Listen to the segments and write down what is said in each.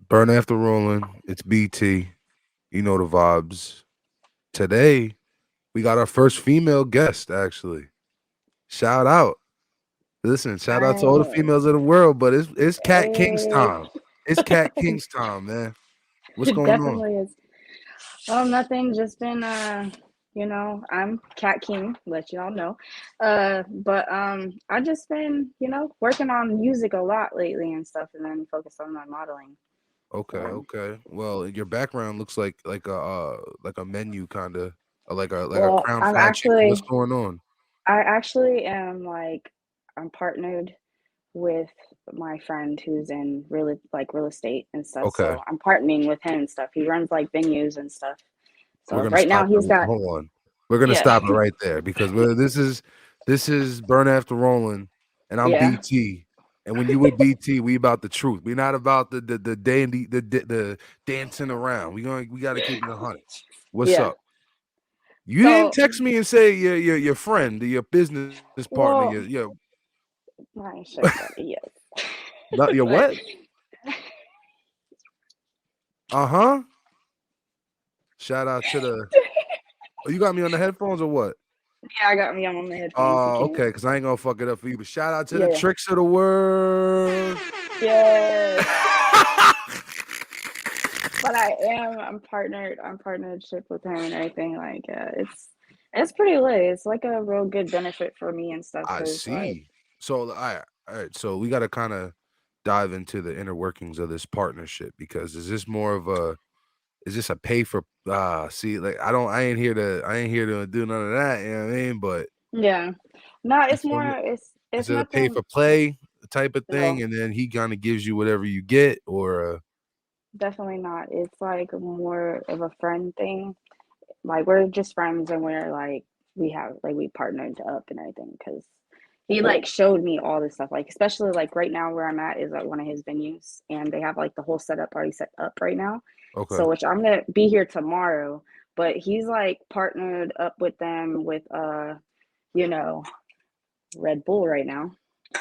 Burn after rolling. It's BT. You know the vibes. Today we got our first female guest. Actually, shout out. Listen, shout out to all the Hi. females of the world. But it's Katt King's Hey. time. It's Katt King's time, man. What's It going on? definitely is. Nothing. Just been I'm Katt King, let y'all know. But I just been, working on music a lot lately and stuff, and then focus on my modeling. Okay, So, okay. Well, your background looks like a menu kind of like a well, crown fried chicken. What's going on? I actually am like, I'm partnered with my friend who's in real estate and stuff. Okay, So I'm partnering with him and stuff. He runs like venues and stuff. we're So gonna right now stop he's it. got, Hold on. We're gonna yeah, stop it right there because this is burn after rolling, and I'm yeah. BT. And when you with BT, we about the truth. We not about the dandy the dancing around. We gotta keep it 100. What's Yeah. up? You didn't So, text me and say your friend, your business partner, well, your I should have said it, yes. not your But what? Uh-huh. Shout out to the oh, you got me on the headphones or what? yeah, I got me on the headphones. You can't. Okay, because I ain't gonna fuck it up for you. But shout out to the Yeah. tricks of the world. Yes. But I'm partnered. I'm partnership with him and everything. Like, it's pretty lit. It's like a real good benefit for me and stuff. I Cause like, see. So all right. So we gotta kind of dive into the inner workings of this partnership because is this a pay for see like I ain't here to do none of that, you know what I mean? But yeah. No, you it's feel more. me? It's Is it a pay nothing. for play type of thing, No, and then he kind of gives you whatever you get, or definitely not. It's like more of a friend thing. Like we're just friends, and we're like we partnered up and everything. Cause he like showed me all this stuff. Like especially like right now where I'm at is at one of his venues, and they have like the whole setup already set up right now. okay. So which I'm gonna be here tomorrow, but he's like partnered up with them with you know Red Bull right now.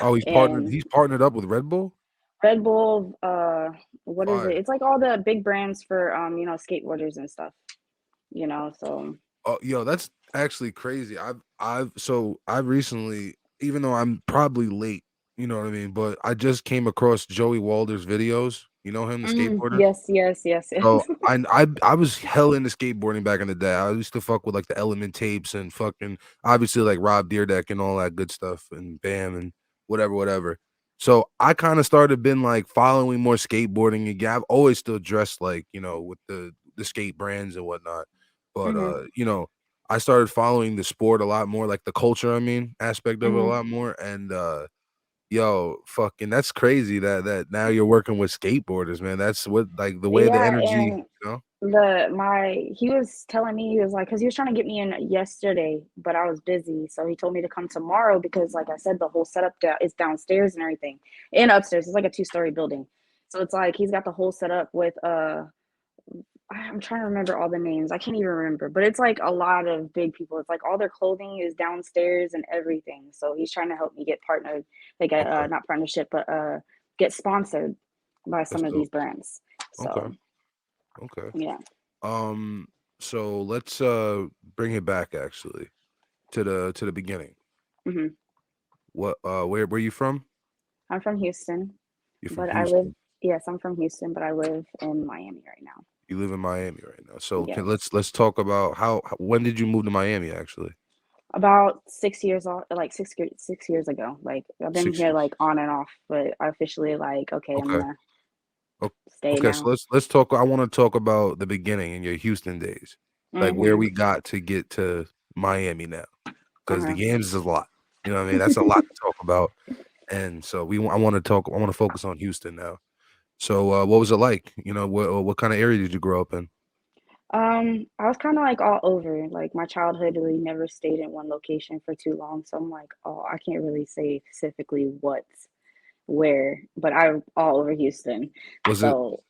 Oh, he's partnered. And He's partnered up with Red Bull. Red Bull, what is it? Fire. It's like all the big brands for skateboarders and stuff. So Oh, yo, that's actually crazy. I recently, even though I'm probably late, you know what I mean, but I just came across Joey Walder's videos. You know him, the skateboarder. yes, yes, yes, yes. So I was hell into skateboarding back in the day. I used to fuck with like the Element tapes and fucking obviously like Rob Deerdeck and all that good stuff and Bam and whatever. So I kind of started been like following more skateboarding again. I've always still dressed like with the skate brands and whatnot, but hmm I started following the sport a lot more, like the culture. I mean, aspect of it a hmm lot more, and yo, fucking that's crazy that now you're working with skateboarders, man. That's what like the way the Yeah, energy, and you know? he was telling me he was like, because he was trying to get me in yesterday, but I was busy, so he told me to come tomorrow because, like I said, the whole setup is downstairs and everything, and upstairs. It's like a two-story building, so it's like he's got the whole setup with I'm trying to remember all the names. I can't even remember, but it's like a lot of big people. It's like all their clothing is downstairs and everything. So he's trying to help me get partnered, like Okay, not partnership, but get sponsored by that's some of dope. these brands. Okay, So okay. yeah. Um, so let's bring it back actually to the beginning. hmm What where you from? I'm from Houston, You're from but I live. Houston. Yes, I'm from Houston, but I live in Miami right now. You live in Miami right now. So Yes, let's talk about when did you move to Miami actually? about 6 years off, like 6 years ago. Like I've been Six here years. like on and off, but I officially like okay, I'm Okay. gonna O- stay Okay, so now. let's talk. I want to talk about the beginning in your Houston days, like where hmm we got to get to Miami now, because the Uh-huh. games is a lot. You know what I mean? That's a lot to talk about, and so I want to talk. I want to focus on Houston now. So, what was it like? What kind of area did you grow up in? I was kind of like all over. Like my childhood really never stayed in one location for too long. So I'm like, oh, I can't really say specifically what's where, but I'm all over Houston. Was it So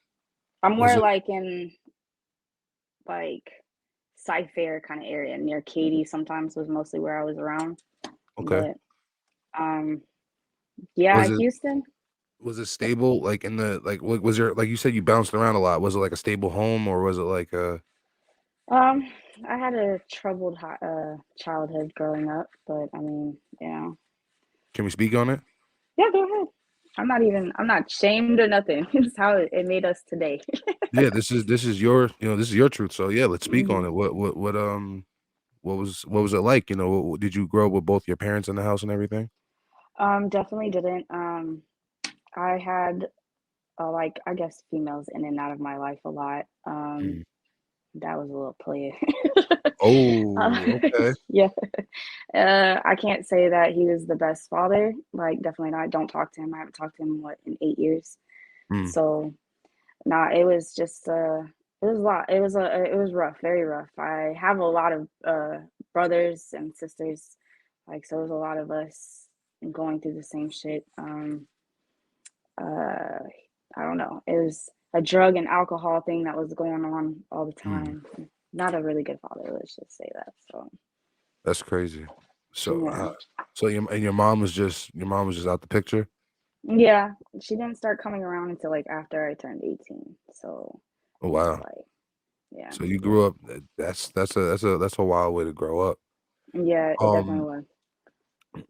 I'm was more it like in like Cy-Fair kind of area near Katy. Sometimes was mostly where I was around. okay? But um, yeah, Was it Houston. Was it stable? Like in the like, was there like you said you bounced around a lot? Was it like a stable home or was it like a? Um, I had a troubled childhood growing up, but I mean, Can we speak on it? yeah, go ahead. I'm not shamed or nothing. It's how it made us today. Yeah, this is your this is your truth. So yeah, let's speak on Hmm. it. What was it like? Did you grow up with both your parents in the house and everything? Definitely didn't. I had like I guess females in and out of my life a lot. Mm. That was a little player. uh, Oh, okay. yeah. I can't say that he was the best father. Like, definitely not. I don't talk to him. I haven't talked to him, what, in 8 years. Mm, So, nah, it was just, it was a lot. It was rough, very rough. I have a lot of brothers and sisters. Like, so it was a lot of us going through the same shit. Uh, I don't know. It was a drug and alcohol thing that was going on all the mm. time. Not a really good father, let's just say that. So, That's crazy. So, yeah. your mom was just out the picture. Yeah, she didn't start coming around until like after I turned 18. So Oh it's wow. like, yeah, So you grew up. That's a wild way to grow up. yeah, it definitely Um, was.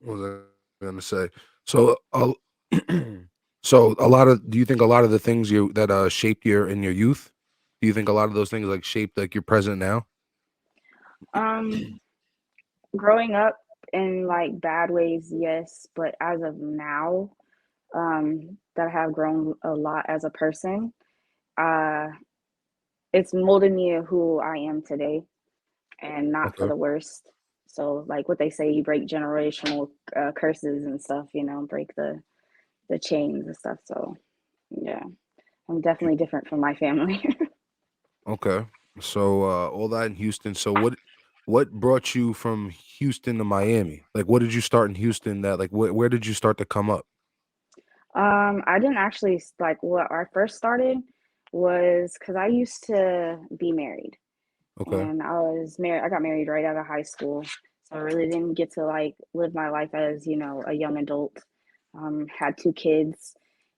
what was I gonna say? So, so a lot of do you think a lot of the things you that shaped your in your youth? Do you think a lot of those things like shaped like your present now? Um, Growing up in like bad ways, yes, but as of now, that I have grown a lot as a person, uh, it's molded me who I am today, and not for Okay. the worst. So, like what they say, you break generational curses and stuff, break the chains and stuff. So, yeah, I'm definitely different from my family. Okay. So all that in Houston. So what brought you from Houston to Miami? Like what did you start in Houston that like where did you start to come up? I didn't actually like what I first started was because I used to be married, Okay. and I was married. I got married right out of high school, so I really didn't get to like live my life as a young adult. Had two kids,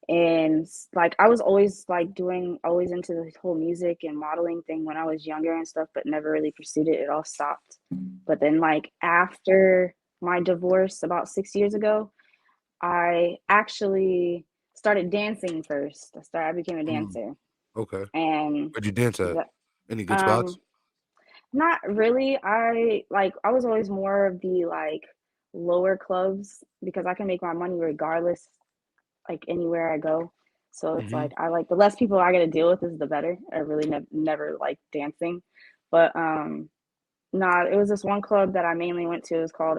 and like I was always like doing always into the whole music and modeling thing when I was younger and stuff, but never really pursued it. It all stopped. But then like after my divorce about 6 years ago, I actually started dancing first. I became a Mm, dancer, okay. and Where'd you dance at? the, Any good spots? um, not really. I was always more of the like lower clubs because I can make my money regardless, like anywhere I go. So it's Hmm. like I like the less people I got to deal with is the better. I really never liked dancing, but nah, it was this one club that I mainly went to. It was called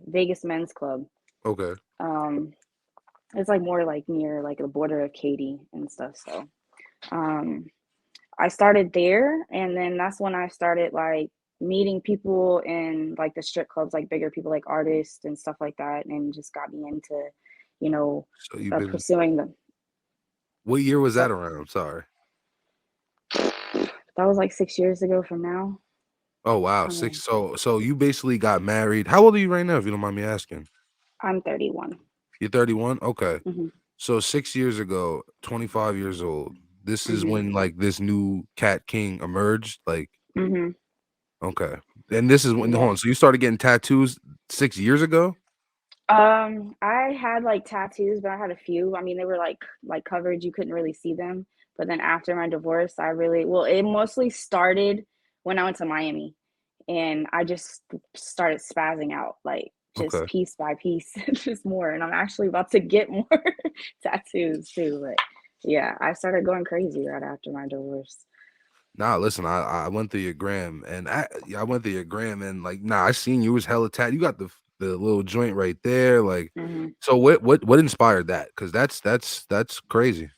Vegas Men's Club. Okay. Um, it's like more like near like the border of Katy and stuff. So um, I started there, and then that's when I started like meeting people in like the strip clubs, like bigger people, like artists and stuff like that, and just got me into, you know, So you've been pursuing them. what year was that So around? I'm sorry. that was like 6 years ago from now. Oh wow, I six. mean, So you basically got married. How old are you right now, if you don't mind me asking? I'm 31. You're 31? Okay. Hmm. So 6 years ago, 25 years old. This is Hmm. when like this new Cat King emerged. Like, Hmm. okay. And this is when hold Yeah. on. So you started getting tattoos 6 years ago? I had like tattoos, but I had a few. I mean, they were like covered, you couldn't really see them. But then after my divorce, it mostly started when I went to Miami, and I just started spazzing out, like just Okay. piece by piece, just more. And I'm actually about to get more tattoos too. But yeah, I started going crazy right after my divorce. Nah, listen, I went through your gram and I went through your gram and like nah, I seen you was hella tat. You got the little joint right there. Like, Hmm. so what inspired that? Because that's crazy.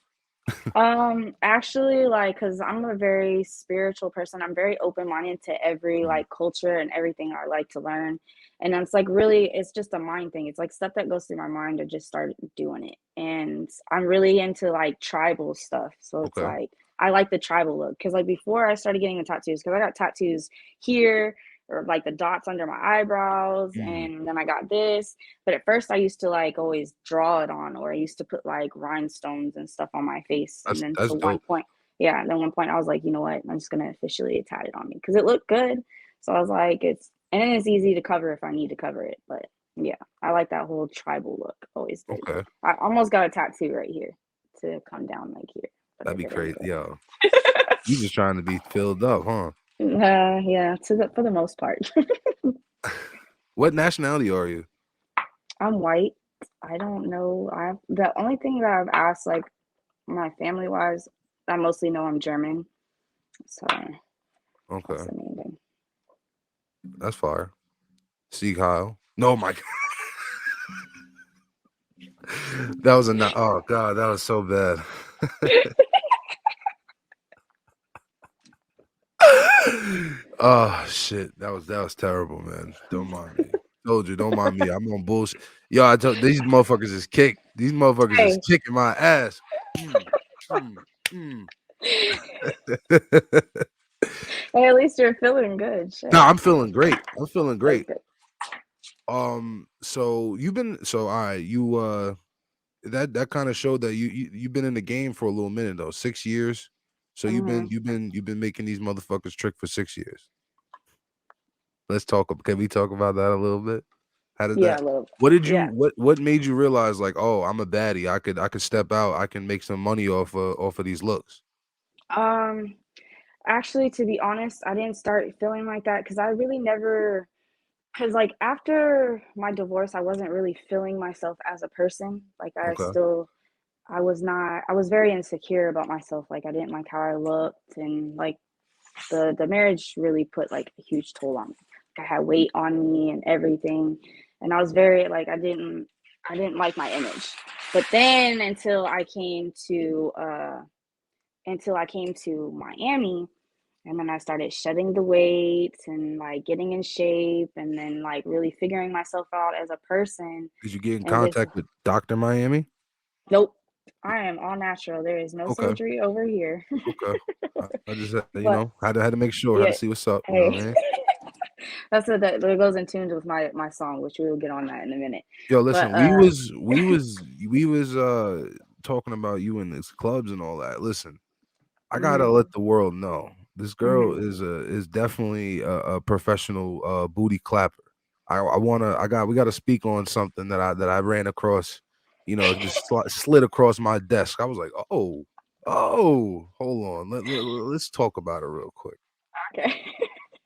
Actually, like, cause I'm a very spiritual person. I'm very open-minded to every Mm, like culture and everything I like to learn. And it's like really, it's just a mind thing. It's like stuff that goes through my mind. I just started doing it. And I'm really into like tribal stuff. So it's okay. like I like the tribal look. Cause like before I started getting the tattoos, cause I got tattoos here, or like the dots under my eyebrows, Mm, and then I got this. But at first I used to like always draw it on, or I used to put like rhinestones and stuff on my face. And then that's to one dope. point, yeah, and then one point I was like, you know what, I'm just gonna officially tat it on me because it looked good. So I was like, it's easy to cover if I need to cover it. But yeah, I like that whole tribal look. Always did. Okay, I almost got a tattoo right here to come down like here, but I that'd be didn't. crazy, yo. But You just trying to be filled up, huh? yeah, for the most part. What nationality are you? I'm white. I don't know. I The only thing that I've asked, like my family wise, I mostly know I'm German. So that's Okay, the main thing. that's fire. See Kyle. No, my that was a not. Oh god, that was so bad. Oh shit, that was terrible, man. Don't mind me. Told you, don't mind me. I'm on bullshit. Yo, I told these motherfuckers is kick. These motherfuckers is Hey, kicking my ass. Mm, mm, mm. hey, at least you're feeling good. No, Shit. I'm feeling great. I'm feeling That's great. good. So you've been so all right. You that kind of showed that you've been in the game for a little minute though, 6 years. So Hmm. you've been making these motherfuckers trick for 6 years. Let's talk. Can we talk about that a little bit? How did Yeah, that? a little. What did you? Yeah. What made you realize like, oh, I'm a baddie. I could step out. I can make some money off of these looks. Um, Actually, to be honest, I didn't start feeling like that because I really never. Because like after my divorce, I wasn't really feeling myself as a person. Like Okay. I was not. I was very insecure about myself. Like I didn't like how I looked, and like the marriage really put like a huge toll on me. Like, I had weight on me and everything, and I was very like I didn't like my image. But then until I came to Miami, and then I started shedding the weight and like getting in shape, and then like really figuring myself out as a person. Did you get in And just contact with Doctor Miami? nope, I am all natural. There is no Okay. surgery over here. Okay. I just had to, But had to make sure, had to yeah, see what's up. You know hey, what I mean? that goes in tune with my song, which we will get on that in a minute. Yo, But listen, we was talking about you in these clubs and all that. Listen, I gotta mhm, let the world know this girl mhm, is definitely a professional booty clapper. I wanna we gotta speak on something that I ran across. You know, just slid across my desk. I was like, hold on, let's talk about it real quick. okay.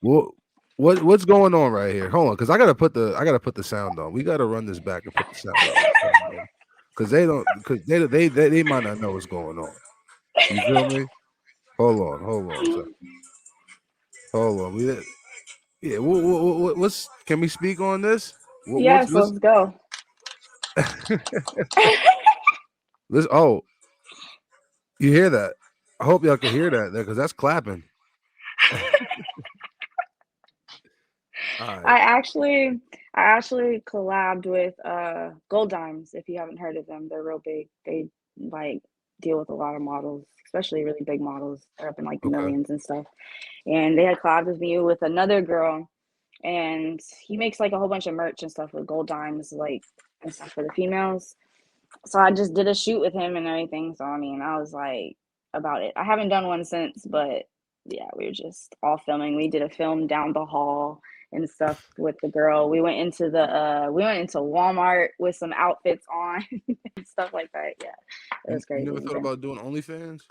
What what's going on right here? Hold on, because I gotta put the sound on. We gotta run this back and put the sound on. Because they don't because they might not know what's going on. You feel me? Hold on, sir. Hold on. Yeah. What's can we speak on this? Yes, What's let's go. this? Oh, you hear that? I hope y'all can hear that because that's clapping. All right. I actually collabed with Gold Dimes. If you haven't heard of them, they're real big. They like deal with a lot of models, especially really big models. They're up in like the Okay. millions and stuff. And they had collabed with me with another girl, and he makes like a whole bunch of merch and stuff with Gold Dimes, like and stuff for the females. So I just did a shoot with him and everything. So I mean, I was like about it. I haven't done one since, but yeah, we were just all filming. We did a film down the hall and stuff with the girl. We went into Walmart with some outfits on and stuff like that. Yeah. It was You crazy. never thought about doing OnlyFans?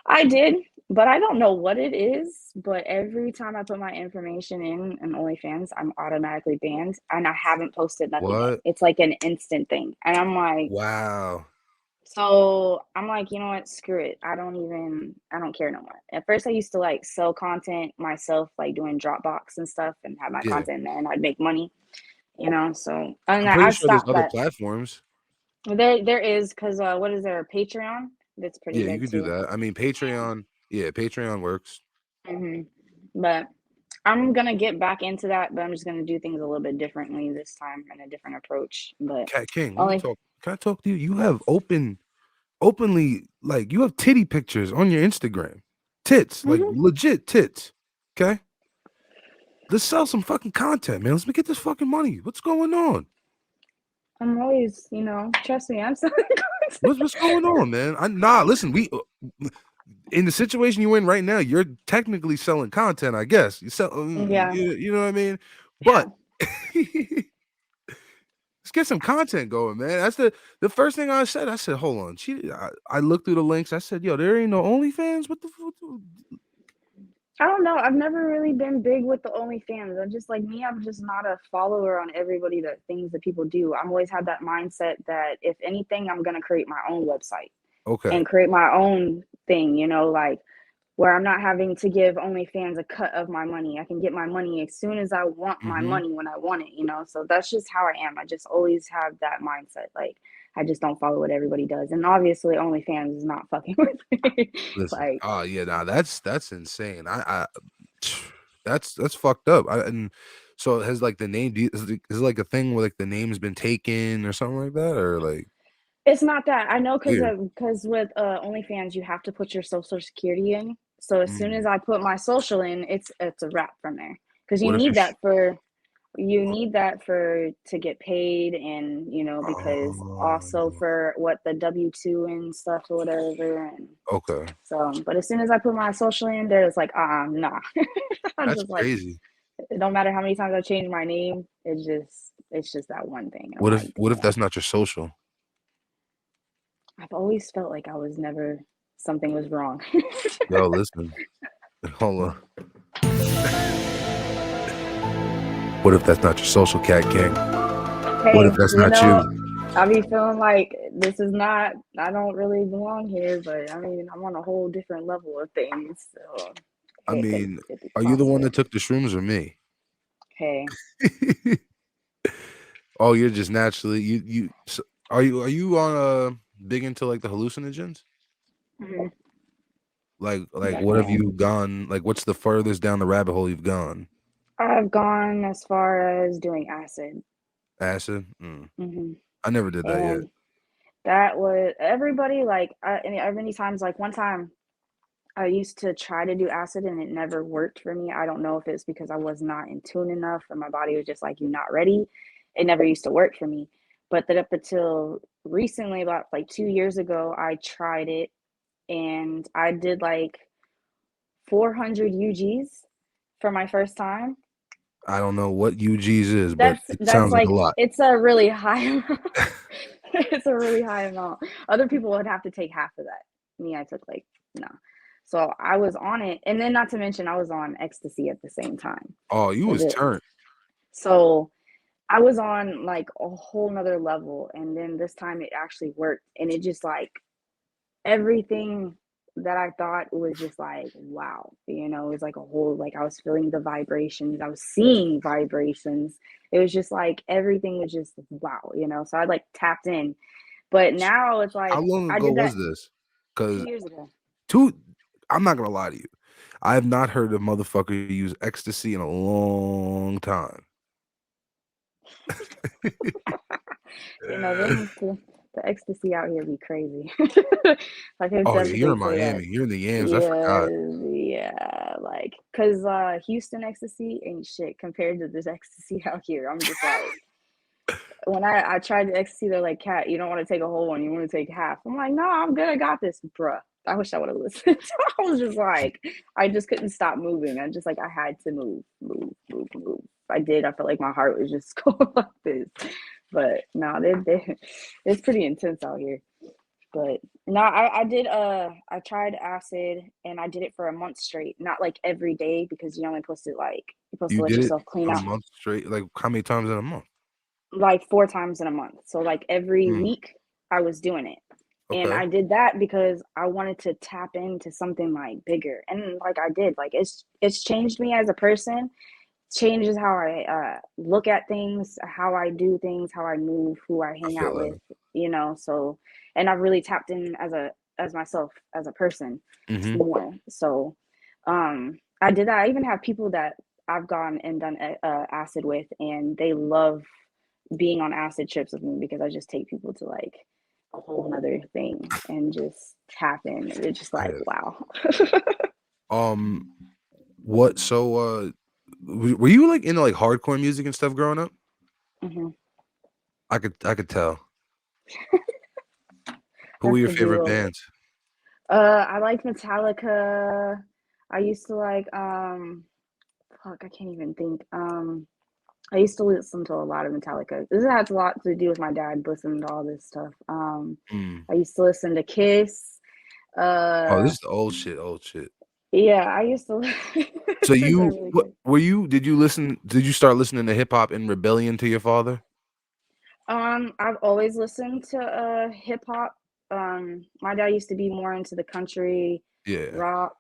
I did, but I don't know what it is. But every time I put my information in an OnlyFans, I'm automatically banned, and I haven't posted nothing yet. What? It's like an instant thing, and Wow. I'm like, you know what? Screw it. I don't care no more. At first, I used to like sell content myself, like doing Dropbox and stuff, and have my Yeah. content there, and I'd make money, you know. So, and I'm pretty I sure there's stopped other that. platforms. There is because what is there? Patreon. That's pretty Yeah, you big could do too. that. I mean, Patreon. Yeah, Patreon works. Hmm. But I'm gonna get back into that, but I'm just gonna do things a little bit differently this time and a different approach. But Cat King, let me only, talk. Can I talk to you? You have openly like you have titty pictures on your Instagram. Tits, like mhm. legit tits. Okay? let's sell some fucking content, man. Let's get this fucking money. What's going on? I'm always, trust me, I'm selling What's going on, man? Listen, we in the situation you're in right now, you're technically selling content, I guess. You sell, Yeah, you know what I mean? yeah. But let's get some content going, man. That's the first thing I said. I said, hold on. I looked through the links. I said, yo, there ain't no OnlyFans. What the fuck? I don't know. I've never really been big with the OnlyFans. I'm just like me. I'm just not a follower on everybody that things that people do. I've always had that mindset that if anything, I'm gonna create my own website Okay. and create my own thing. Like where I'm not having to give OnlyFans a cut of my money. I can get my money as soon as I want my Mm-hmm. money when I want it. So that's just how I am. I just always have that mindset. Like I just don't follow what everybody does, and obviously OnlyFans is not fucking with me. Listen. Like Oh yeah, nah, that's insane. That's fucked up. And so has like the name is it like a thing where like the name's been taken or something like that, or like it's not that. I know weird. because with OnlyFans you have to put your social security in. So as soon as Mm. I put my social in, it's a wrap from there. Because What if you? you need that for to get paid, and because also Oh, for what the W-2 and stuff or whatever. And okay, so, but as soon as I put my social in there, it's like nah. I'm that's just like, crazy. it don't matter how many times I change my name, it's just that one thing. I'm like, What if damn. that's not your social? I've always felt like I was never something was wrong. Yo, listen, hold on. What if that's not your social, Cat King? What if Hey, that's not you? I be feeling like this is not, I don't really belong here, but I mean, I'm on a whole different level of things. So I it could mean, it be are you the one that possible. took the shrooms or me? Hey, Oh, you're just naturally are you on big into like the hallucinogens? mhm, Like what have definitely. you gone like what's the furthest down the rabbit hole you've gone? I've gone as far as doing acid. Acid? hmm I never did that yet. And that was everybody like, many times, like one time I used to try to do acid and it never worked for me. I don't know if it's because I was not in tune enough and my body was just like, you're not ready. It never used to work for me. But that up until recently, about like 2 years ago, I tried it and I did like 400 UGs for my first time. I don't know what UGs is, but it That's sounds like a like, lot. it's a really high amount. It's a really high amount. Other people would have to take half of that. Me, I took like no. So I was on it, and then not to mention I was on ecstasy at the same time. Oh, you was turned. So I was on like a whole nother level, and then this time it actually worked, and it just like everything that I thought was just like wow, it was like a whole, like I was feeling the vibrations, I was seeing vibrations. It was just like everything was just wow. So I like tapped in, but now it's How like long I ago did that was this? two Because years ago. two I'm not gonna lie to you. I have not heard a motherfucker use ecstasy in a long time. Them the ecstasy out here be crazy. Like Oh yeah, you're they in say that. Miami. You're in the yams. I Yeah, forgot. yeah, like cause Houston ecstasy ain't shit compared to this ecstasy out here. I'm just like, when I tried the ecstasy, they're like, Cat, you don't want to take a whole one, you want to take half. I'm like, no, I'm good, I got this, bruh. I wish I would have listened. I was just like, I just couldn't stop moving. I just like, I had to move, move, move, move. I did. I felt like my heart was just going like this. But no, it's pretty intense out here. But no, I did I tried acid and I did it for a month straight. Not like every day, because you only supposed to like, you're supposed to You let did it yourself clean a out month straight. Like how many times in a month? like 4 times in a month. So like every Mm, week I was doing it. And okay. I did that because I wanted to tap into something like bigger. And like I did, like it's changed me as a person, changes how I look at things, how I do things, how I move, who I I hang feel out with, that. so, and I've really tapped in as myself as a person Mm-hmm. more. So I did that. I even have people that I've gone and done acid with, and they love being on acid trips with me because I just take people to like a whole nother thing and just tap in. It's just like Yeah. wow. Um. What? So. were you like into like hardcore music and stuff growing up? Hmm. I could tell. Who were That's your the favorite duo. bands? I liked Metallica. I used to like fuck, I can't even think. I used to listen to a lot of Metallica. This has a lot to do with my dad listening to all this stuff. Mm. I used to listen to Kiss. Oh, Uh, this is the old shit. Old shit. yeah, I used to So listen to you really what good. were you? Did you listen? Did you start listening to hip hop in rebellion to your father? I've always listened to hip hop. My dad used to be more into the country, Yeah. rock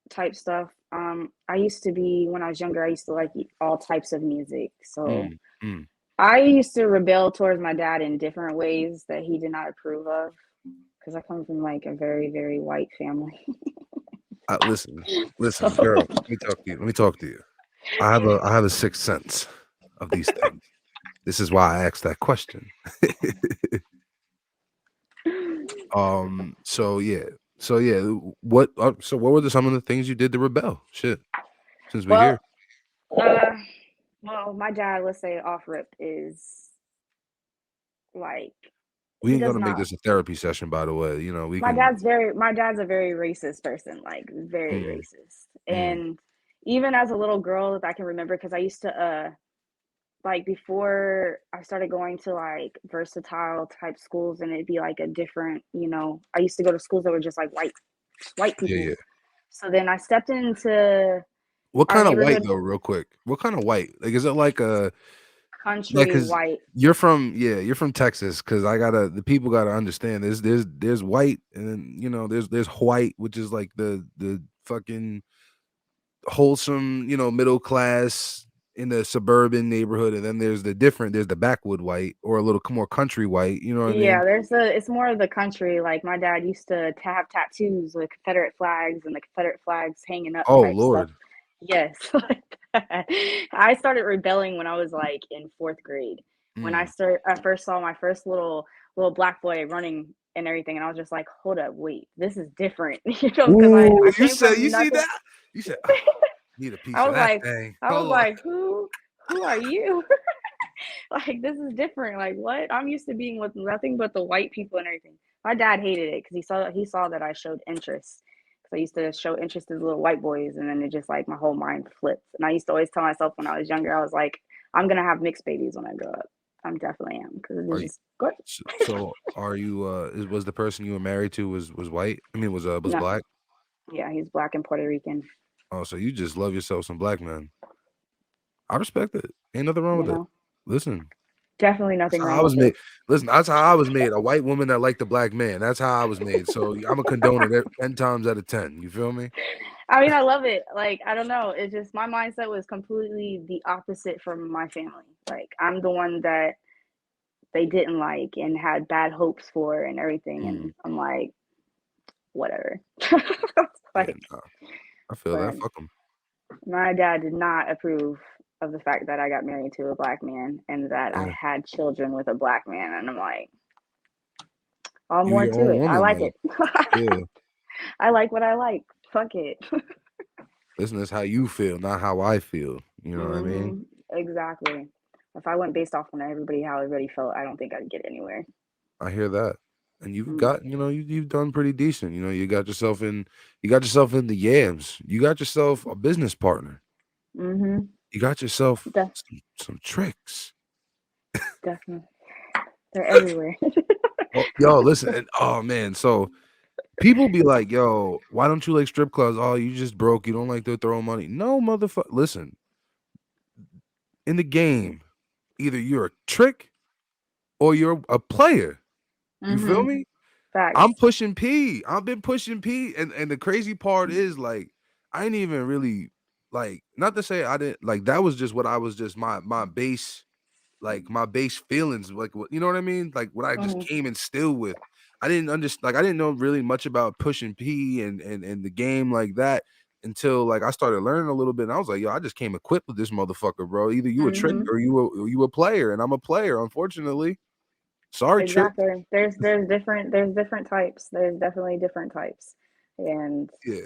type stuff. I used to be when I was younger. I used to like all types of music. So Mm, mm. I used to rebel towards my dad in different ways that he did not approve of because I come from like a very, very white family. Listen, So listen, girl. Let me talk to you. Let me talk to you. I have a sixth sense of these things. This is why I asked that question. So yeah. So yeah. So what were some of the things you did to rebel? Shit. Since we're well, here, uh, well, my dad, let's say off rip, is like we he ain't does gonna make not. this a therapy session. By the way, we My can. dad's very my dad's a very racist person, like very Mm, racist. mm, And even as a little girl, I can remember because I used to like before I started going to like versatile type schools and it'd be like a different, I used to go to schools that were just like white yeah, people. yeah. So then I stepped into What our kind of white neighborhood though? Real quick. What kind of white? Like, is it like a like? country Cause white. you're from Texas. Cause the people gotta understand. There's white, and then there's white, which is like the fucking wholesome, middle class in the suburban neighborhood, and then there's the backwood white or a little more country white. You know what I mean? Yeah, it's more of the country. Like my dad used to have tattoos with Confederate flags and the Confederate flags hanging up Oh type stuff. Lord. Yes. I started rebelling when I was like in fourth grade. When Mm. I first saw my first little black boy running and everything, and I was just like, hold up, wait, this is different. Because Ooh, I you came said from you see nothing. that? You said, oh, need a piece I of was that like, thing. I was Hold on. like, who are you? Like this is different. Like what? I'm used to being with nothing but the white people and everything. My dad hated it because he saw that I showed interest. Because I used to show interest in little white boys, and then it just like my whole mind flipped. And I used to always tell myself when I was younger, I was like, I'm gonna have mixed babies when I grow up. I'm definitely am because it Are is you just good. so are you was the person you were married to was white? I mean was No, black? yeah, he's black and Puerto Rican. Oh, so you just love yourself some black men. I respect it. Ain't nothing wrong You with it. know, Listen, definitely that's nothing how I wrong was with made. it. Listen, that's how I was made. A white woman that liked the black man. That's how I was made. So I'm a condone it 10 times out of 10. You feel me? I mean, I love it. Like, I don't know. It's just my mindset was completely the opposite from my family. Like, I'm the one that they didn't like and had bad hopes for and everything. Mm, And I'm like, whatever. yeah, Like, nah, I feel but that. Fuck them. my dad did not approve of the fact that I got married to a black man and that I Yeah, had children with a black man. And I'm like, all you more your to own it. I woman like though. it. Yeah, I like what I like. Fuck it. listen, that's how you feel, not how I feel. You know what I mean? Exactly. If I went based off on how everybody felt, I don't think I'd get anywhere. I hear that. And you've Mm. got, you've done pretty decent. You got yourself in the yams. You got yourself a business partner. Mhm. You got yourself De- some tricks. Definitely. They're everywhere. Oh, yo, listen, and oh man, so people be like, "Yo, why don't you like strip clubs? Oh, you just broke. You don't like to throw money." No, motherfucker. Listen, in the game, either you're a trick or you're a player. You feel Mhm. me? I'm Facts. pushing P. I've been pushing P, and the crazy part is like I ain't even really like not to say I didn't like that was just what I was just my base like my base feelings like what you know what I mean like what I just Mhm. came in still with. I didn't understand like I didn't know really much about pushing P and the game like that until like I started learning a little bit. And I was like, yo, I just came equipped with this motherfucker, bro. Either you a trick Mhm. or you a player, and I'm a player. Unfortunately, sorry, trick. Exactly. There's different types. There's definitely different types. And Yeah.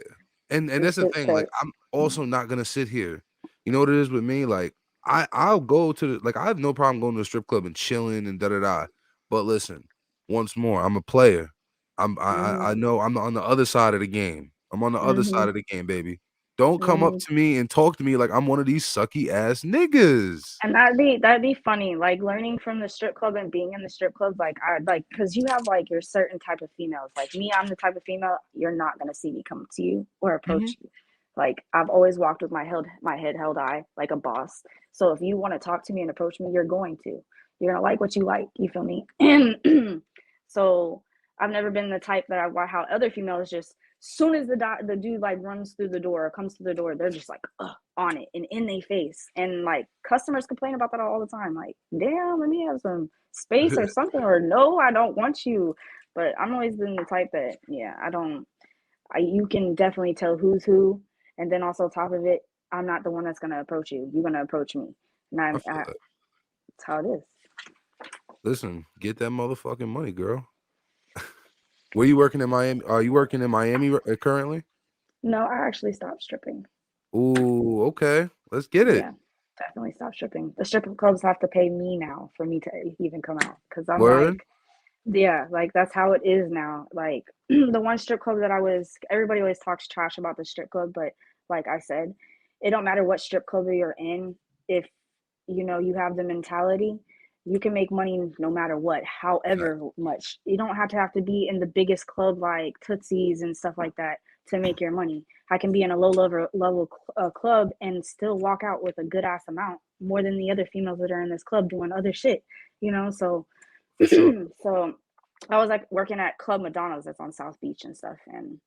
And the that's the shit thing, like, show. I'm also not gonna sit here You know what it is with me? Like I'll go to like I have no problem going to a strip club and chilling and da da da. But listen, once more, I'm a player. I Mhm. know I'm on the other side of the game. I'm on the other side Mhm. of the game, baby. Don't come up Mhm. to me and talk to me like I'm one of these sucky ass niggas. And that'd be funny, like learning from the strip club and being in the strip club, like I like because you have like your certain type of females. Like me, I'm the type of female you're not gonna see me come up to you or Mhm. approach you. Like I've always walked with my head held high, like a boss. So if you want to talk to me and approach me, you're going to. You're gonna like what you like. You feel me? And so I've never been the type that how other females just soon as the dude like runs through the door or comes through the door, they're just like, ugh, on it and in their face. And like customers complain about that all the time. Like, damn, let me have some space or something. Or no, I don't want you. But I'm always been the type that, yeah, I don't. You can definitely tell who's who. And then also top of it, I'm not the one that's gonna approach you. You're gonna approach me. And I feel that. that's how it is. Listen, get that motherfucking money, girl. Where you working in Miami? Are you working in Miami currently? No, I actually stopped stripping. Ooh, okay. Let's get it. Yeah, definitely stopped stripping. The strip clubs have to pay me now for me to even come out because I'm Word. like, yeah, like that's how it is now. Like the one strip club that I was, everybody always talks trash about the strip club, but like I said, it don't matter what strip club you're in. If you have the mentality, you can make money no matter what, however much. You don't have to be in the biggest club like Tootsie's and stuff like that to make your money. I can be in a low level club and still walk out with a good ass amount more than the other females that are in this club doing other shit. So For sure. so I was like working at Club Madonna's that's on South Beach and stuff. And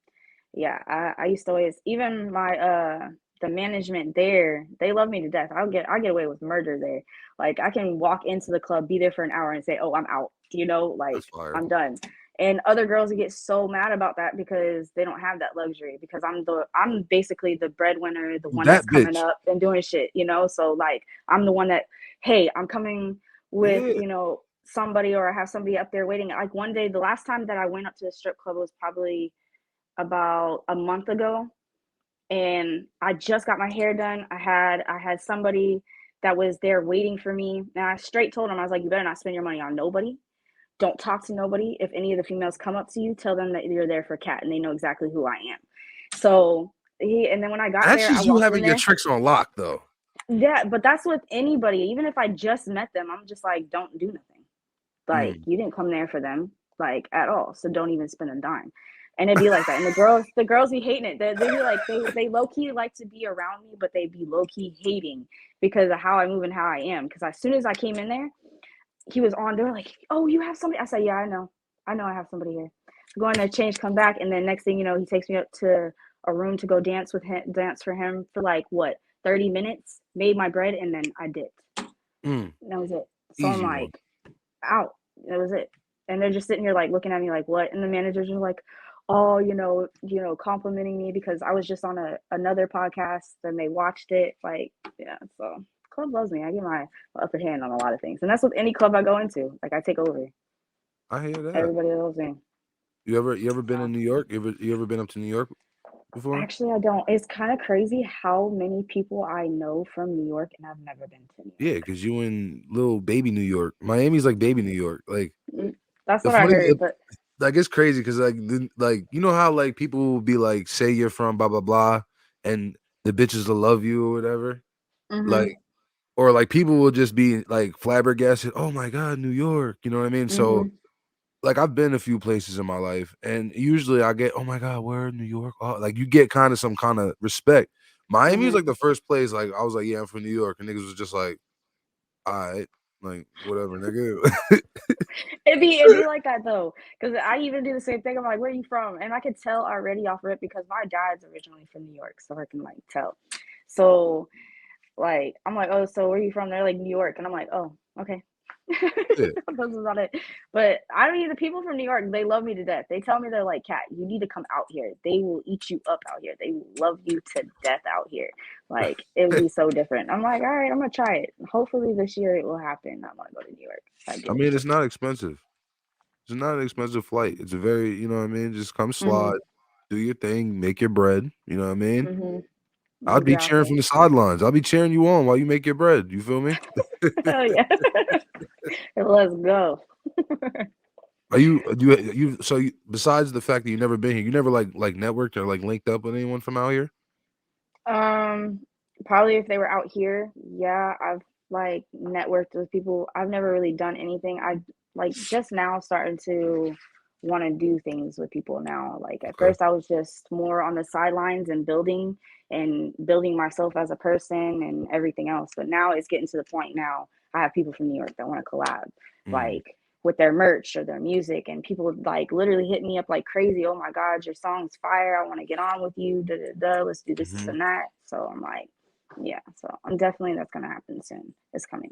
yeah, I used to always, even my the management there, they love me to death. I get away with murder there. Like I can walk into the club, be there for an hour and say, "Oh, I'm out." Like That's fire. I'm done. And other girls get so mad about that because they don't have that luxury because I'm basically the breadwinner, the one That that's coming bitch. up and doing shit. So like I'm the one that, hey, I'm coming with, Yeah. somebody, or I have somebody up there waiting. Like one day, the last time that I went up to the strip club was probably about a month ago, and I just got my hair done. I had somebody that was there waiting for me, and I straight told him, I was like, you better not spend your money on nobody. Don't talk to nobody. If any of the females come up to you, tell them that you're there for Kat and they know exactly who I am. So and then when I got That's there, I just you walked in having your there. tricks on lock, though. Yeah, but that's with anybody. Even if I just met them, I'm just like, don't do nothing. Like Mm. you didn't come there for them, like at all. So don't even spend a dime. And it'd be like that. And the girls be hating it. They'd be like, they low key like to be around me, but they'd be low key hating because of how I move and how I am. Because as soon as I came in there, he was on. They were like, "Oh, you have somebody?" I said, "Yeah, I know I have somebody here." Going to change, come back, and then next thing you know, he takes me up to a room to go dance for him for like what 30 minutes. Made my bread, and then I dipped. Mm. And that was it. So I'm Easy one. like, out. That was it. And they're just sitting here like looking at me like what? And the managers are like, oh, complimenting me because I was just on another podcast and they watched it. Like, yeah, so club loves me. I get my upper hand on a lot of things. And that's with any club I go into. Like I take over. I hear that. Everybody loves me. You ever been So in New York? You ever been up to New York before? actually I don't. It's kind of crazy how many people I know from New York and I've never been to New Yeah, York. because you in little baby New York. Miami's like baby New York. Like That's the what I funny, heard, but like it's crazy because like you know how like people will be like say you're from blah blah blah, and the bitches will love you or whatever. mhm. Like or like people will just be like flabbergasted. Oh my god, New York. You know what I mean? So Mhm. like I've been a few places in my life, and usually I get, oh my god, where in New York? Oh, like you get kind of some kind of respect. Miami was Mhm. like the first place. Like I was like, yeah, I'm from New York, and niggas was just like, all right, like whatever, nigga. It'd be like that though, because I even do the same thing. I'm like, "Where are you from?" And I could tell already off rip because my dad's originally from New York, so I can like tell. So like, I'm like, "Oh, so where are you from?" They're like, "New York," and I'm like, "Oh, okay." Yeah, That's about it. But I mean, the people from New York, they love me to death. They tell me they're like, "Kat, you need to come out here. They will eat you up out here. They love you to death out here." Like it would be so different. I'm like, "All right, I'm gonna try it. Hopefully this year it will happen. I want to go to New York if I I get it." mean it's not expensive. It's not an expensive flight. It's a very, you know what I mean. Just come Mhm. slide, do your thing, make your bread. You know what I mean. Mhm. I'll be cheering Exactly. from the sidelines. I'll be cheering you on while you make your bread. You feel me? Hell yeah. Let's go. Are you so you, besides the fact that you never been here, you never like networked or like linked up with anyone from out here? Um, Probably if they were out here, yeah, I've like networked with people. I've never really done anything. I like just now starting to want to do things with people now. Like at Okay. first I was just more on the sidelines and building myself as a person and everything else. But now it's getting to the point now I have people from New York that want to collab. Mm, Like with their merch or their music, and people like literally hit me up like crazy. Oh my god, your song's fire, I want to get on with you, da, da, da. Let's do this mhm. and that. So I'm like, yeah, so I'm definitely, that's gonna happen soon. It's coming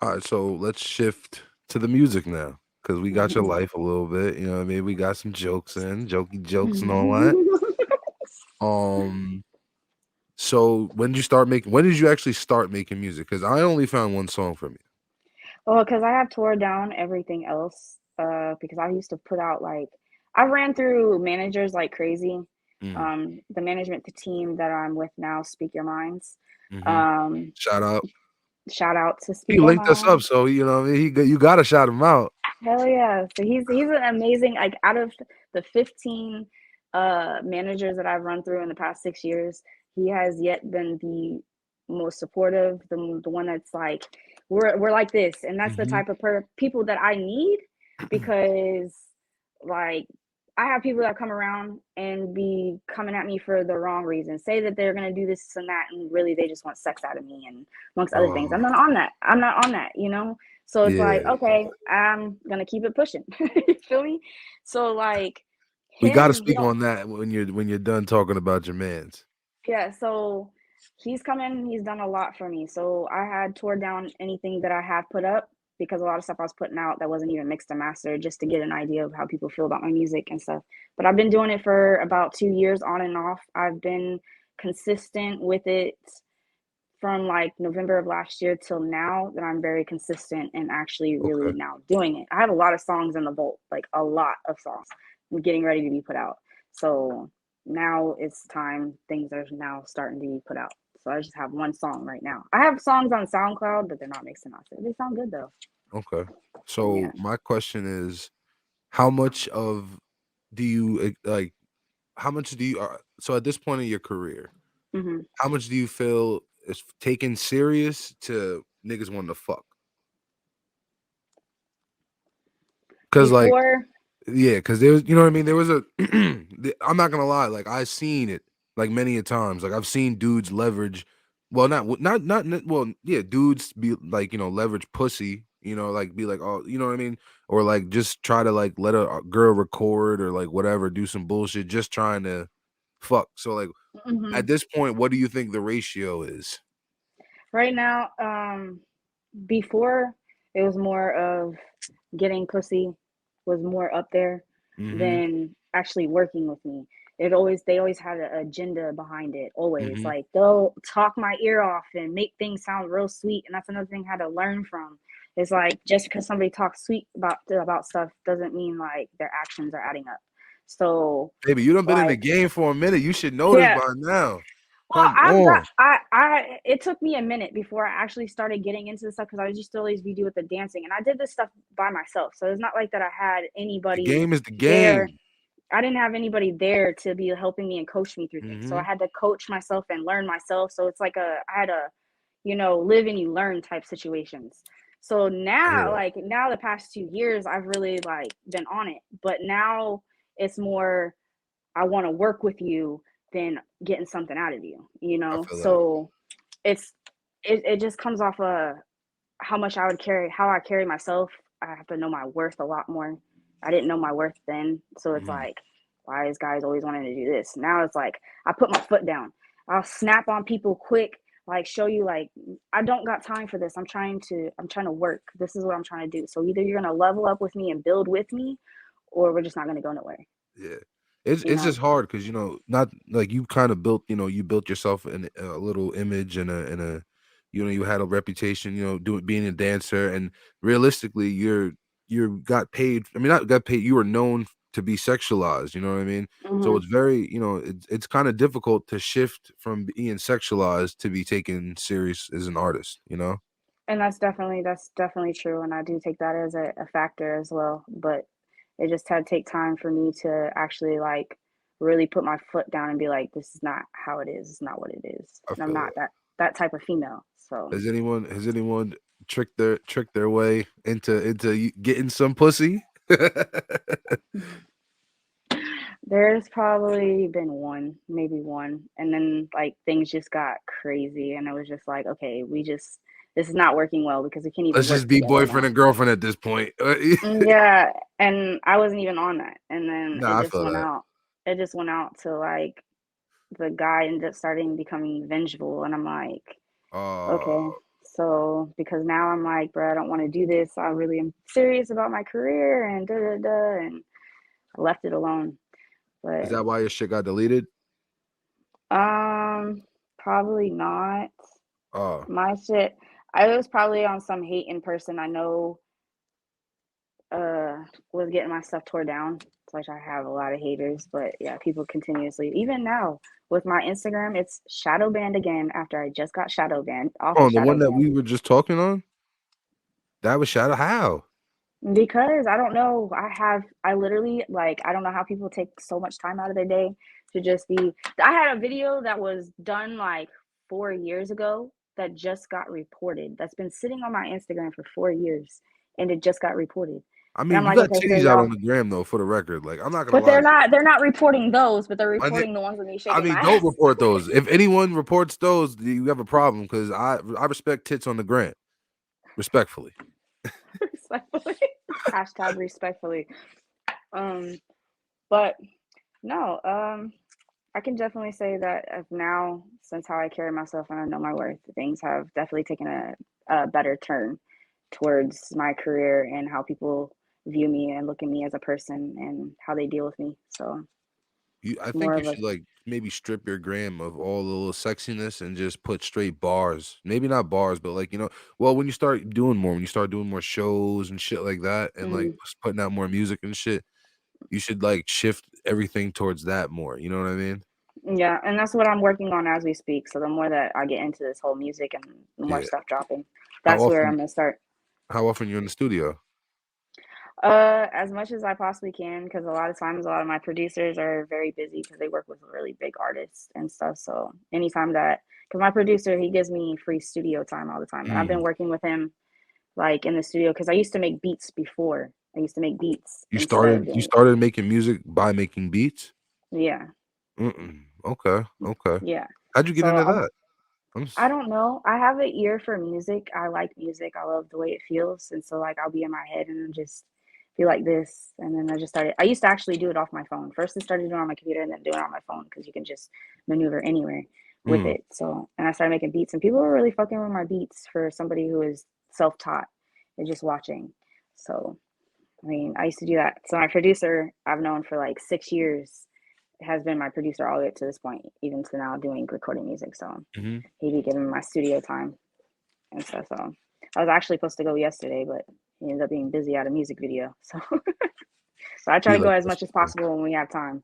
All right, so let's shift to the music now, because we got your life a little bit. You know what I mean? We got some jokes in, jokey jokes and all that. soon. Um, so when did you start making? When did you actually start making music? Because I only found one song from Well, because I have tore down everything else. Because I used to put out like, I ran through managers like crazy. you. Mm, The management, the team that I'm with now, Speak Your Minds. mm-hmm. Um, Shout out. Shout out to He Speak Your linked us up, Minds. so you know what I mean. You got to shout him out. Hell yeah. So he's an amazing, like out of the 15 managers that I've run through in the past 6 years, he has yet been the most supportive, the one that's like, we're like this. And that's the Hmm. type of people that I need, because like I have people that come around and be coming at me for the wrong reason. Say that they're gonna do this and that, and really they just want sex out of me and amongst other things. I'm Oh not on that. I'm not on that, you know? So it's like, yeah, okay, I'm gonna keep it pushing. You feel me? So like we got to him, we speak don't. on that when you're done talking about your man's. Yeah, so he's come in, he's done a lot for me. So I had tore down anything that I have put up, because a lot of stuff I was putting out that wasn't even mixed and mastered, just to get an idea of how people feel about my music and stuff. But I've been doing it for about 2 years on and off. I've been consistent with it from like November of last year till now, that I'm very consistent and actually really Okay. now doing it. I have a lot of songs in the vault, like a lot of songs getting ready to be put out. So now it's time, things are now starting to be put out. So I just have one song right now. I have songs on SoundCloud, but they're not mixed and mastered. They sound good though. Okay. Yeah. So my question is, how much of do you like? How much do you? So at this point in your career, Hmm. how much do you feel is taken serious to niggas wanting to fuck? Because like, Before. yeah, because there's, you know what I mean. There was a, I'm not gonna lie, like I've seen it like many a times. Like I've seen dudes leverage, well, well, yeah, dudes be like, you know, leverage pussy, you know, like be like, oh, you know what I mean, or like just try to like let a girl record or like whatever, do some bullshit, just trying to fuck. So like Hmm. at this point, what do you think the ratio is? Right now, before it was more of getting pussy was more up there Mm-hmm. than actually working with me. They always had an agenda behind it. Always Mm-hmm. like they'll talk my ear off and make things sound real sweet, and that's another thing I had to learn from. It's like just because somebody talks sweet about stuff doesn't mean like their actions are adding up. So Baby, you done been in the like, game for a minute. You should know this yeah. by now. Well, Come on. it took me a minute before I actually started getting into this stuff, because I used to always be doing the dancing, and I did this stuff by myself. So it's not like that I had The anybody game is the there. game. I didn't have anybody there to be helping me and coach me through things. So I Mhm. had to coach myself and learn myself. So it's like I had a, live and you learn type situations. So I hear now, that. like now the past 2 years, I've really like been on it. But now it's more, I want to work with you than getting something out of you, I feel that. So it's it just comes off of how much I would carry, how I carry myself. I have to know my worth a lot more. I didn't know my worth then. So it's Mhm. like, why is guys always wanting to do this? Now it's like I put my foot down. I'll snap on people quick, like show you like I don't got time for this. I'm trying to work. This is what I'm trying to do. So either you're gonna level up with me and build with me, or we're just not gonna go nowhere. Yeah. You It's know? just hard because, you know, not like you kinda built, you know, you built yourself in a little image and a you know, you had a reputation, you know, doing being a dancer, and realistically, you got paid, I mean, not got paid, you were known to be sexualized. You know what I mean? So Hmm. it's very, it's kind of difficult to shift from being sexualized to be taken serious as an artist. And that's definitely true, and I do take that as a factor as well. But it just had to take time for me to actually like really put my foot down and be like, this is not how it is. It's not what it is, I and I'm feel not it. that type of female. So Has anyone tricked their way into getting some pussy? there's probably been one, maybe one, and then like things just got crazy, and it was just like, okay, this is not working well because we can't even Let's work just be together boyfriend now. and girlfriend at this point. Yeah, and I wasn't even on that, and then Nah, I feel that. it just went out to like the guy ended up starting becoming vengeful, and I'm like, okay, Uh, so because now I'm like, bro, I don't want to do this. I really am serious about my career and da da da, and I left it alone. is But that why your shit got deleted? um, probably not. Oh, My shit, I was probably on some hate in person. I know uh was getting my stuff tore down, which I have a lot of haters, but yeah, people continuously, even now with my Instagram, it's shadow banned again after I just got shadow banned off of oh, the shadow one that ban we were just talking on, that was Shadow. How? because I don't know. I literally like I don't know how people take so much time out of their day to just be. I had a video that was done like 4 years ago that just got reported. That's been sitting on my Instagram for 4 years and it just got reported. I And I'm mean, you like, got okay, so titties out on y'all. the gram though, for the record. Like, I'm not gonna But lie. they're not reporting those, but they're I did. reporting the ones of me I shaking my mean, don't ass. report those. If anyone reports those, you have a problem because I respect tits on the gram, respectfully. Respectfully. Hashtag respectfully. Um, but no, I can definitely say that of now, since how I carry myself and I know my worth, things have definitely taken a better turn towards my career and how people view me and look at me as a person and how they deal with me. So I it's think more you of a should like maybe strip your gram of all the little sexiness and just put straight bars. Maybe not bars, but like well, when you start doing more shows and shit like that, and like mhm. putting out more music and shit, you should like shift everything towards that more. You know what I mean? Yeah, and that's what I'm working on as we speak. So the more that I get into this whole music and the more Yeah. stuff dropping, How that's where I'm often? gonna start. How often you're in the studio? As much as I possibly can, because a lot of times, a lot of my producers are very busy because they work with really big artists and stuff. So anytime that, because my producer, he gives me free studio time all the time, and I've been Mm. working with him like in the studio because I used to make beats before. I used to make beats You instead of started you doing, started making music by making beats? yeah, Mm-mm. Okay, okay. yeah. How'd you get So into that? I'm I s don't know. I have an ear for music. I like music. I love the way it feels. And so like I'll be in my head and then just be like this. And then I just started I used to actually do it off my phone. First I started doing it on my computer and then doing it on my phone because you can just maneuver anywhere with mm. it. So and I started making beats and people were really fucking with my beats for somebody who is self-taught and just watching. So I mean, I used to do that. So my producer I've known for like 6 years has been my producer all the way up to this point, even to now doing recording music. So Mhm. he be giving me my studio time and stuff. So I was actually supposed to go yesterday, but he ended up being busy at a music video. So so I try Be to go like as that much as sometimes. possible when we have time.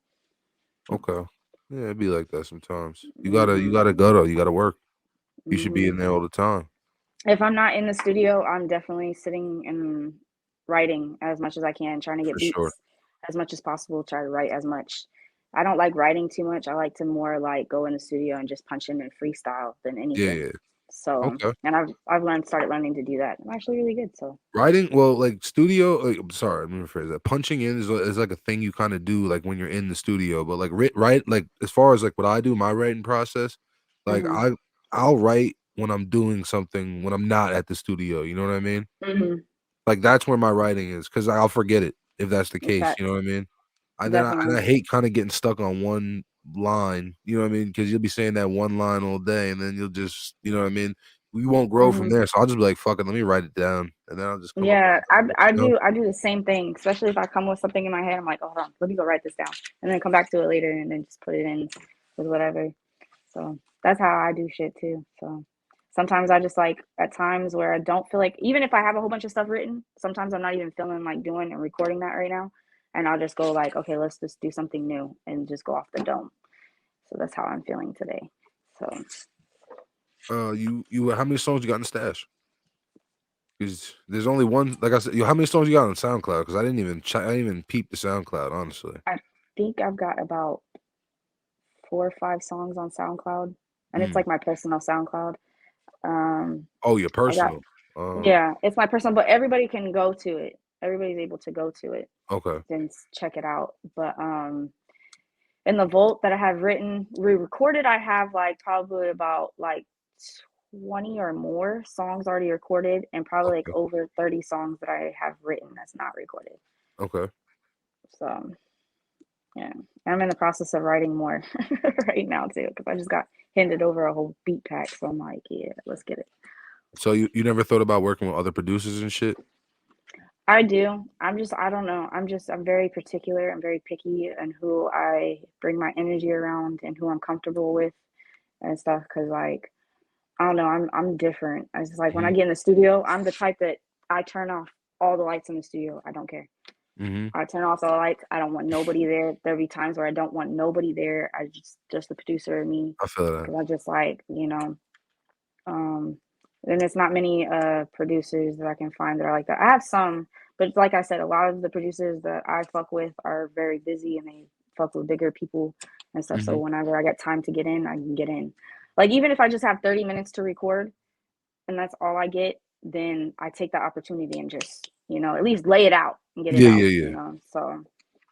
Okay. Yeah, it'd be like that sometimes. You Hmm. gotta go though, you gotta work. You should be Hmm. in there all the time. If I'm not in the studio, I'm definitely sitting and writing as much as I can, trying to get For sure. beats as much as possible. Try to write as much. I don't like writing too much. I like to more like go in the studio and just punch in and freestyle than Yeah, anything. yeah. So, Okay. and I've started learning to do that. I'm actually really good. So, Writing, well, like studio, I'm sorry, let me rephrase that. Punching in is like a thing you kind of do like when you're in the studio, but like like as far as like what I do, my writing process, like hmm. I'll write when I'm doing something when I'm not at the studio. You know what I mean? Hmm. Like that's where my writing is because I'll forget it if that's the case. You know Facts, what I mean? I definitely. hate kind of getting stuck on one line. You know what I mean? Because you'll be saying that one line all day, and then you'll just you know what I mean. We won't grow from Hmm. there. So I'll just be like, "Fuck it, let me write it down," and then I'll just come up with Yeah, I, another one. I do I do the same thing, especially if I come with something in my head. I'm like, oh, hold on, let me go write this down, and then come back to it later, and then just put it in with whatever. So that's how I do shit too. So sometimes I just like at times where I don't feel like even if I have a whole bunch of stuff written, sometimes I'm not even feeling like doing and recording that right now. and I'll just go like, okay, let's just do something new and just go off the dome. So that's how I'm feeling today. So You how many songs you got in the stash? Because there's only one. Like I said, how many songs you got on SoundCloud? Because I didn't even peep the SoundCloud, honestly. I think I've got about 4 or 5 songs on SoundCloud, and it's Mm. like my personal SoundCloud. Um, Oh, your I got personal. Yeah, it's my personal, but everybody can go to it. Everybody's able to go to it Okay. and check it out. But in the vault that I have written, re-recorded, I have like probably about like 20 or more songs already recorded, and probably like Okay. over 30 songs that I have written that's not recorded. Okay. So yeah, I'm in the process of writing more right now too, because I just got handed over a whole beat pack. So I'm like, yeah, let's get it. So you never thought about working with other producers and shit? I do. I don't know. I'm very particular. I'm very picky on who I bring my energy around and who I'm comfortable with and stuff. Cause like, I don't know, I'm different. It's just like when I Mm-hmm. get in the studio, I'm the type that I turn off all the lights in the studio. I don't care. Mm-hmm. I turn off all the lights. I don't want nobody there. There'll be times where I don't want nobody there. I just the producer and me. I feel that. Cause I just like, um, and it's not many producers that I can find that are like that. I have some, but like I said, a lot of the producers that I fuck with are very busy and they fuck with bigger people and stuff. So Mm-hmm. whenever I get time to get in, I can get in. Like even if I just have 30 minutes to record and that's all I get, then I take the opportunity and just, at least lay it out and get it Yeah, out, yeah, yeah. So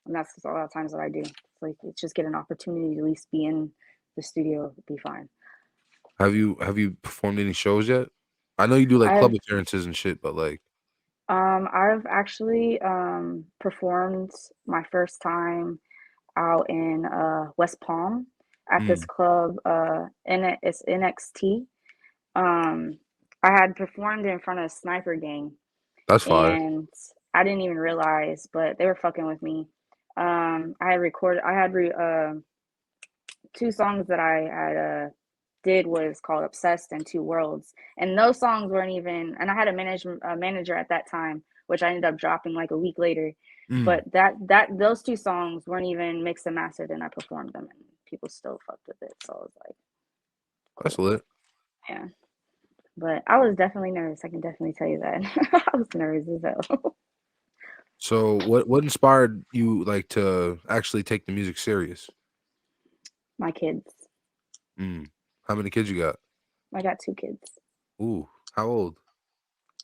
and that's just a lot of times that I do. It's like it's just get an opportunity to at least be in the studio, be fine. Have you performed any shows yet? I know you do like club I've appearances and shit, but like, I've actually performed my first time out in West Palm at this mm, club it's NXT. Um I had performed in front of Sniper Gang that's fire. and I didn't even realize, but they were fucking with me. I had 2 songs that I had did was called Obsessed and Two Worlds. And those songs weren't even, and I had a manager at that time, which I ended up dropping like a week later. Mm, But those 2 songs weren't even mixed and mastered, and I performed them, and people still fucked with it. So I was like, that's cool, lit. yeah. But I was definitely nervous. I can definitely tell you that. I was nervous as hell. So what inspired you like to actually take the music serious? My kids. Mm. How many kids you got? I got 2 kids. Ooh, how old?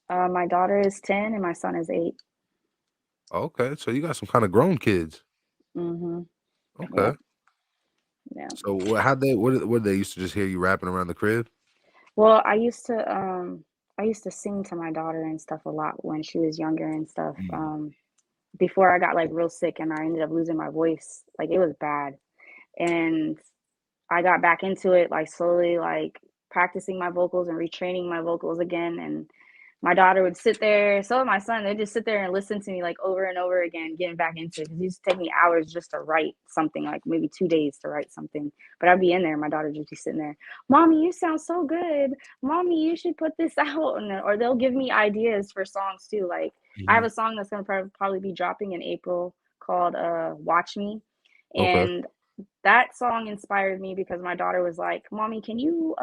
My daughter is 10 and my son is 8. Okay, so you got some kind of grown kids. Mm-hmm. Okay. Yep. Yeah. So what they used to just hear you rapping around the crib? Well, I used to sing to my daughter and stuff a lot when she was younger and stuff. Mm, Before I got like real sick and I ended up losing my voice. Like it was bad. And I got back into it like slowly, like practicing my vocals and retraining my vocals again. And my daughter would sit there, so would my son, they'd just sit there and listen to me like over and over again, getting back into it. Because it used to take me hours just to write something, like maybe 2 days to write something. But I'd be in there, my daughter would just be sitting there, Mommy, you sound so good. Mommy, you should put this out. Or they'll give me ideas for songs too. Like I have mhm. a song that's going to probably be dropping in April called Watch Me. Okay. And that song inspired me because my daughter was like, Mommy, can you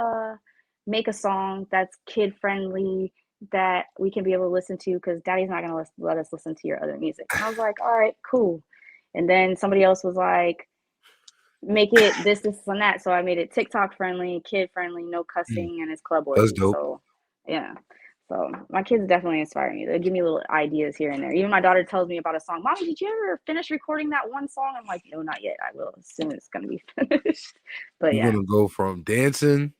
make a song that's kid friendly that we can be able to listen to? Because Daddy's not going to let us listen to your other music. And I was like, all right, cool. And then somebody else was like, make it this, and that. So I made it TikTok friendly, kid friendly, no Mm, cussing, and it's club that's worthy. dope. So yeah. So my kids definitely inspire me. They give me little ideas here and there. Even my daughter tells me about a song. Mommy, did you ever finish recording that one song? I'm like, no, not yet. I will as soon as it's gonna be finished. But You're yeah, gonna go from dancing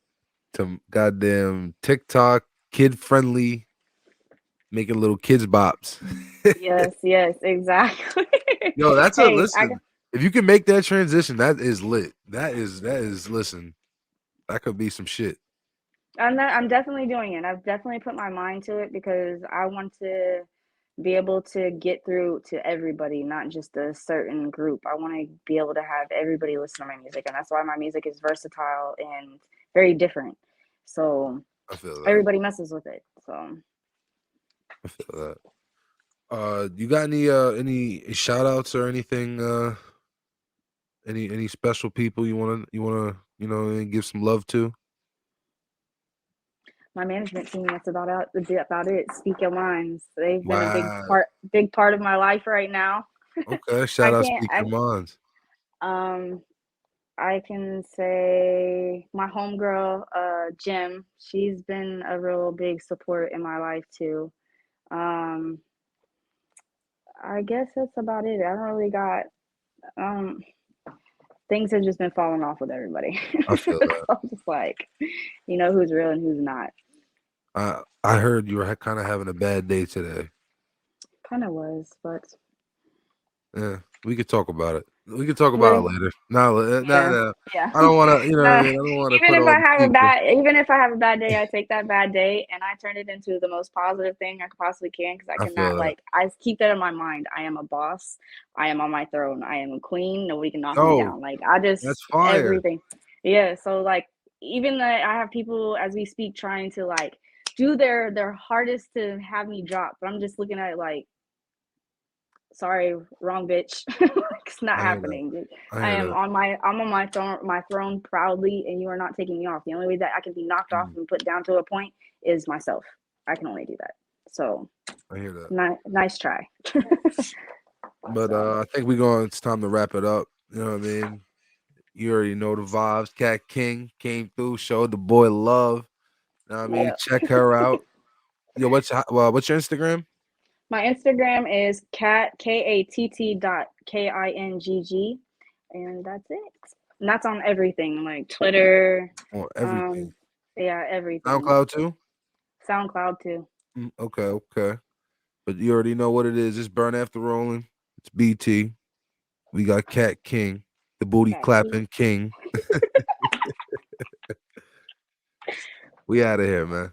to goddamn TikTok, kid friendly, making little kids bops. yes, yes, exactly. Yo, that's a Hey, I listen. If you can make that transition, that is lit. That is listen. That could be some shit. I'm definitely doing it. I've definitely put my mind to it because I want to be able to get through to everybody, not just a certain group. I want to be able to have everybody listen to my music, and that's why my music is versatile and very different. So I feel that. everybody messes with it. So I feel that. You got any shout outs or anything? Any special people give some love to? My management team. That's about it. Speak your minds. They've been a Wow. big part of my life right now. Okay. I Shout out, can't. speak your minds. Um, I can say my homegirl, Jim. She's been a real big support in my life too. Um, I guess that's about it. I don't really got. Um, Things have just been falling off with everybody. I feel that. I'm just like, you know who's real and who's not. I heard you were kind of having a bad day today. Kind of was, but Yeah, we could talk about it. We could talk about we're it later. No, no, yeah, no. yeah. I don't want to. You know what I No, mean? I don't want to put all the people. even if I have a bad day, I take that bad day and I turn it into the most positive thing I could possibly can because I I cannot feel that. like I keep that in my mind. I am a boss. I am on my throne. I am a queen. Nobody can knock me Yo, down. Like I that's just fire. everything. Yeah. So like even that I have people as we speak trying to like do their hardest to have me drop, but I'm just looking at it like sorry, wrong bitch. It's not I hear that. happening. I hear that. I'm on my throne proudly, and you are not taking me off. The only way that I can be knocked off Mm, and put down to a point is myself. I can only do that. So I hear that. nice try. But So I think we going. It's time to wrap it up. You know what I mean? You already know the vibes. Katt King came through, showed the boy love. You know what I mean? yeah. Check her out. Yo, what's your Instagram? My Instagram is Katt dot Kingg, and that's it. And that's on everything like Twitter. On everything. Um, yeah, everything. SoundCloud too. SoundCloud too. Okay, okay. But you already know what it is. It's Burn After Rolling. It's BT. We got Katt King, the booty Cat King. clapping king. We out of here, man.